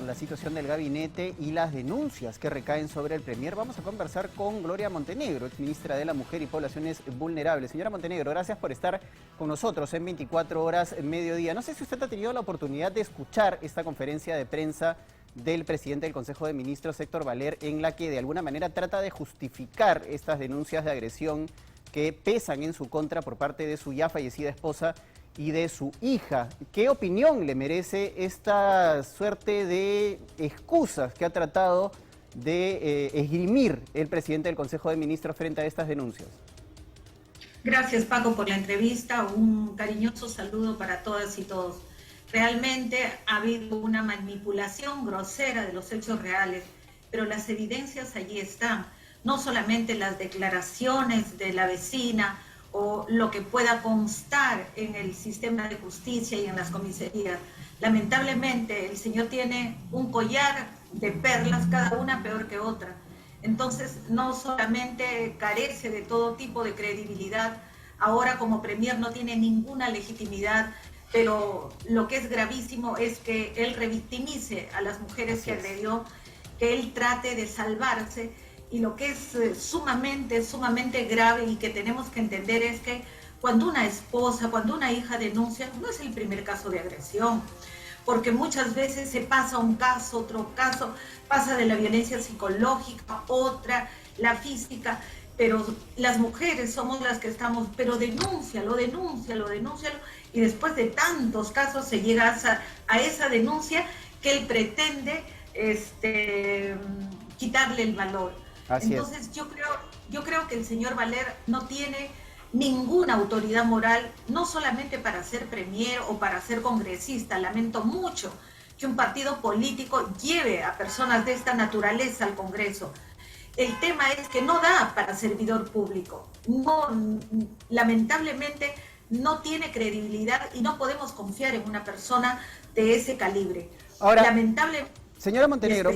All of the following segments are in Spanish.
La situación del gabinete y las denuncias que recaen sobre el Premier. Vamos a conversar con Gloria Montenegro, exministra de la Mujer y Poblaciones Vulnerables. Señora Montenegro, gracias por estar con nosotros en 24 horas mediodía. No sé si usted ha tenido la oportunidad de escuchar esta conferencia de prensa del presidente del Consejo de Ministros, Héctor Valer, en la que de alguna manera trata de justificar estas denuncias de agresión que pesan en su contra por parte de su ya fallecida esposa y de su hija. ¿Qué opinión le merece esta suerte de excusas que ha tratado de esgrimir el presidente del Consejo de Ministros frente a estas denuncias? Gracias, Paco, por la entrevista. Un cariñoso saludo para todas y todos. Realmente ha habido una manipulación grosera de los hechos reales, pero las evidencias allí están. No solamente las declaraciones de la vecina o lo que pueda constar en el sistema de justicia y en las comisarías. Lamentablemente, el señor tiene un collar de perlas, cada una peor que otra. Entonces, no solamente carece de todo tipo de credibilidad, ahora como Premier no tiene ninguna legitimidad, pero lo que es gravísimo es que él revictimice a las mujeres que agredió, que él trate de salvarse. Y lo que es sumamente grave y que tenemos que entender es que cuando una esposa, cuando una hija denuncia, no es el primer caso de agresión, porque muchas veces se pasa un caso, otro caso, pasa de la violencia psicológica, otra, la física, pero las mujeres somos las que estamos, pero denúncialo, y después de tantos casos se llega a esa denuncia que él pretende quitarle el valor. Entonces yo creo que el señor Valer no tiene ninguna autoridad moral, no solamente para ser premier o para ser congresista. Lamento mucho que un partido político lleve a personas de esta naturaleza al Congreso. El tema es que no da para servidor público. No, lamentablemente no tiene credibilidad y no podemos confiar en una persona de ese calibre. Ahora, lamentablemente. Señora Montenegro,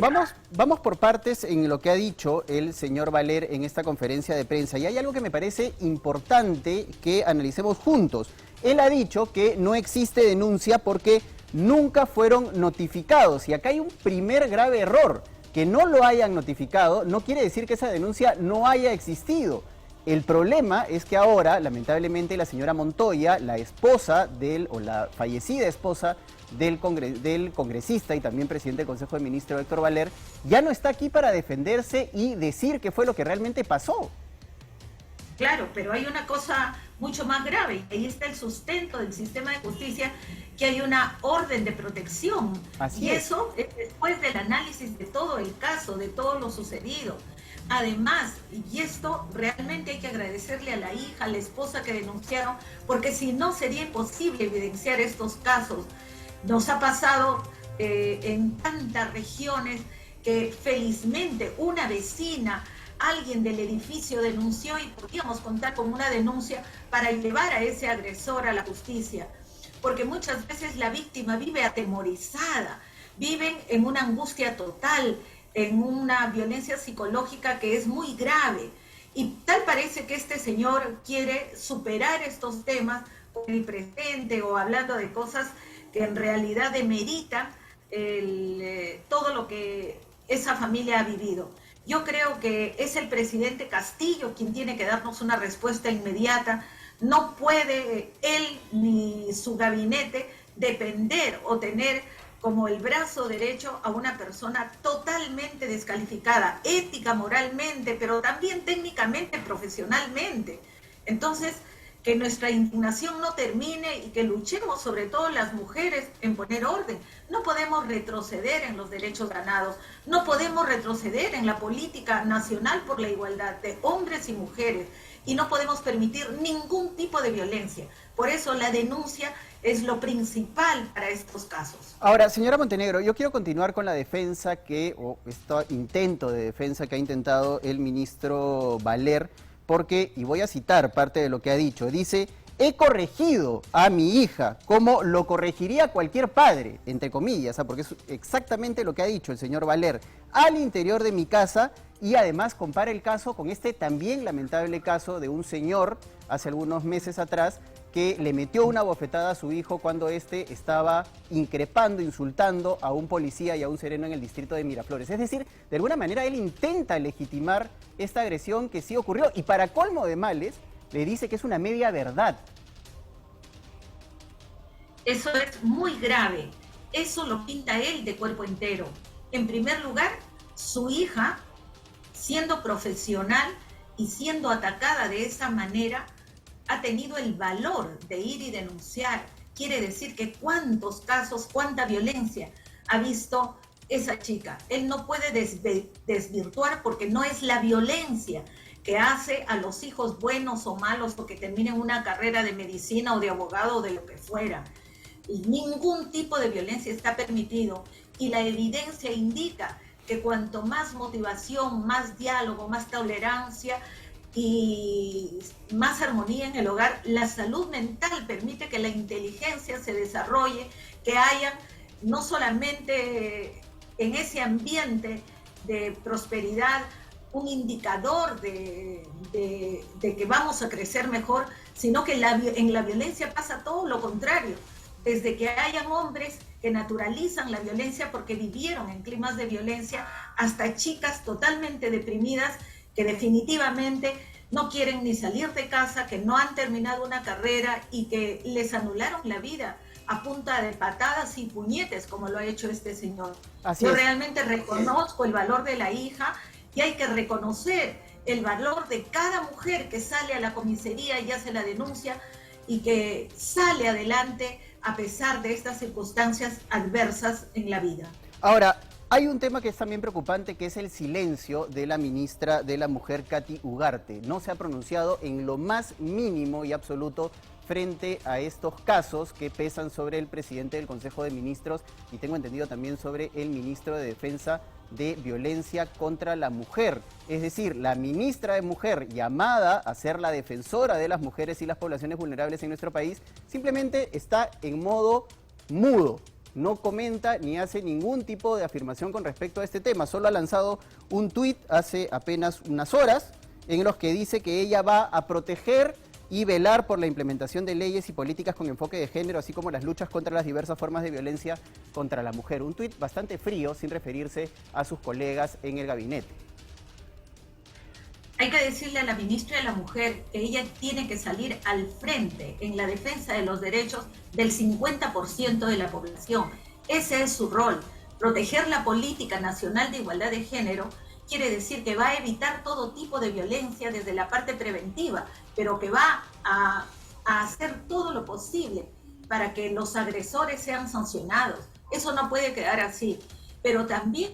vamos por partes en lo que ha dicho el señor Valer en esta conferencia de prensa. Y hay algo que me parece importante que analicemos juntos. Él ha dicho que no existe denuncia porque nunca fueron notificados. Y acá hay un primer grave error. Que no lo hayan notificado no quiere decir que esa denuncia no haya existido. El problema es que ahora, lamentablemente, la señora Montoya, la esposa o la fallecida esposa del congresista y también presidente del Consejo de Ministros, Héctor Valer, ya no está aquí para defenderse y decir qué fue lo que realmente pasó. Claro, pero hay una cosa mucho más grave, ahí está el sustento del sistema de justicia, que hay una orden de protección. Y eso es después del análisis de todo el caso, de todo lo sucedido. Además, y esto realmente hay que agradecerle a la hija, a la esposa que denunciaron, porque si no sería imposible evidenciar estos casos. Nos ha pasado en tantas regiones que felizmente una vecina, alguien del edificio denunció y podíamos contar con una denuncia para llevar a ese agresor a la justicia. Porque muchas veces la víctima vive atemorizada, viven en una angustia total, en una violencia psicológica que es muy grave. Y tal parece que este señor quiere superar estos temas con el presente o hablando de cosas que en realidad demeritan todo lo que esa familia ha vivido. Yo creo que es el presidente Castillo quien tiene que darnos una respuesta inmediata. No puede él ni su gabinete depender o tener como el brazo derecho a una persona totalmente descalificada, ética, moralmente, pero también técnicamente, profesionalmente. Entonces, que nuestra indignación no termine y que luchemos, sobre todo las mujeres, en poner orden. No podemos retroceder en los derechos ganados, no podemos retroceder en la política nacional por la igualdad de hombres y mujeres y no podemos permitir ningún tipo de violencia. Por eso la denuncia es lo principal para estos casos. Ahora, señora Montenegro, yo quiero continuar con la defensa este intento de defensa que ha intentado el ministro Valer, porque, y voy a citar parte de lo que ha dicho, dice: he corregido a mi hija como lo corregiría cualquier padre, entre comillas, porque es exactamente lo que ha dicho el señor Valer, al interior de mi casa, y además compara el caso con este también lamentable caso de un señor, hace algunos meses atrás, que le metió una bofetada a su hijo cuando éste estaba increpando, insultando a un policía y a un sereno en el distrito de Miraflores. Es decir, de alguna manera él intenta legitimar esta agresión que sí ocurrió y para colmo de males le dice que es una media verdad. Eso es muy grave. Eso lo pinta él de cuerpo entero. En primer lugar, su hija, siendo profesional y siendo atacada de esa manera, ha tenido el valor de ir y denunciar. Quiere decir que cuántos casos, cuánta violencia ha visto esa chica. Él no puede desvirtuar porque no es la violencia que hace a los hijos buenos o malos porque terminen una carrera de medicina o de abogado o de lo que fuera. Y ningún tipo de violencia está permitido y la evidencia indica que cuanto más motivación, más diálogo, más tolerancia y más armonía en el hogar, la salud mental permite que la inteligencia se desarrolle, que haya no solamente en ese ambiente de prosperidad un indicador de que vamos a crecer mejor, sino que en la violencia pasa todo lo contrario. Desde que hayan hombres que naturalizan la violencia porque vivieron en climas de violencia, hasta chicas totalmente deprimidas que definitivamente no quieren ni salir de casa, que no han terminado una carrera y que les anularon la vida a punta de patadas y puñetes, como lo ha hecho este señor. Yo realmente reconozco el valor de la hija y hay que reconocer el valor de cada mujer que sale a la comisaría y hace la denuncia y que sale adelante a pesar de estas circunstancias adversas en la vida. Ahora, hay un tema que es también preocupante, que es el silencio de la ministra de la Mujer, Katy Ugarte. No se ha pronunciado en lo más mínimo y absoluto frente a estos casos que pesan sobre el presidente del Consejo de Ministros y tengo entendido también sobre el ministro de Defensa de Violencia contra la Mujer. Es decir, la ministra de Mujer, llamada a ser la defensora de las mujeres y las poblaciones vulnerables en nuestro país, simplemente está en modo mudo. No comenta ni hace ningún tipo de afirmación con respecto a este tema. Solo ha lanzado un tuit hace apenas unas horas en los que dice que ella va a proteger y velar por la implementación de leyes y políticas con enfoque de género, así como las luchas contra las diversas formas de violencia contra la mujer. Un tuit bastante frío, sin referirse a sus colegas en el gabinete. Hay que decirle a la ministra de la Mujer que ella tiene que salir al frente en la defensa de los derechos del 50% de la población. Ese es su rol. Proteger la política nacional de igualdad de género quiere decir que va a evitar todo tipo de violencia desde la parte preventiva, pero que va a hacer todo lo posible para que los agresores sean sancionados. Eso no puede quedar así. Pero también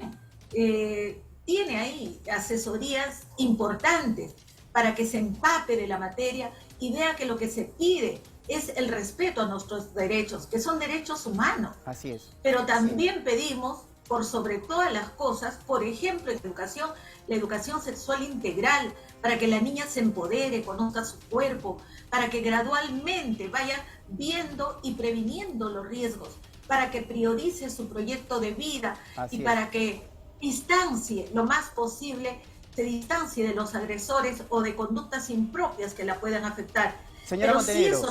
tiene ahí asesorías importantes para que se empape de la materia y vea que lo que se pide es el respeto a nuestros derechos, que son derechos humanos. Así es. Pero también pedimos, por sobre todas las cosas, por ejemplo, la educación sexual integral, para que la niña se empodere, conozca su cuerpo, para que gradualmente vaya viendo y previniendo los riesgos, para que priorice su proyecto de vida y para que distancie lo más posible, se distancie de los agresores o de conductas impropias que la puedan afectar. Señora Montenegro,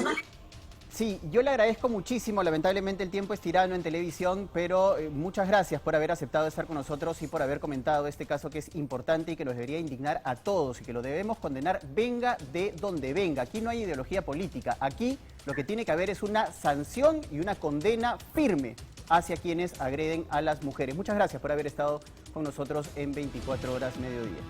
sí, yo le agradezco muchísimo, lamentablemente el tiempo es tirano en televisión, pero muchas gracias por haber aceptado estar con nosotros y por haber comentado este caso que es importante y que nos debería indignar a todos y que lo debemos condenar venga de donde venga. Aquí no hay ideología política, aquí lo que tiene que haber es una sanción y una condena firme hacia quienes agreden a las mujeres. Muchas gracias por haber estado con nosotros en 24 horas mediodía.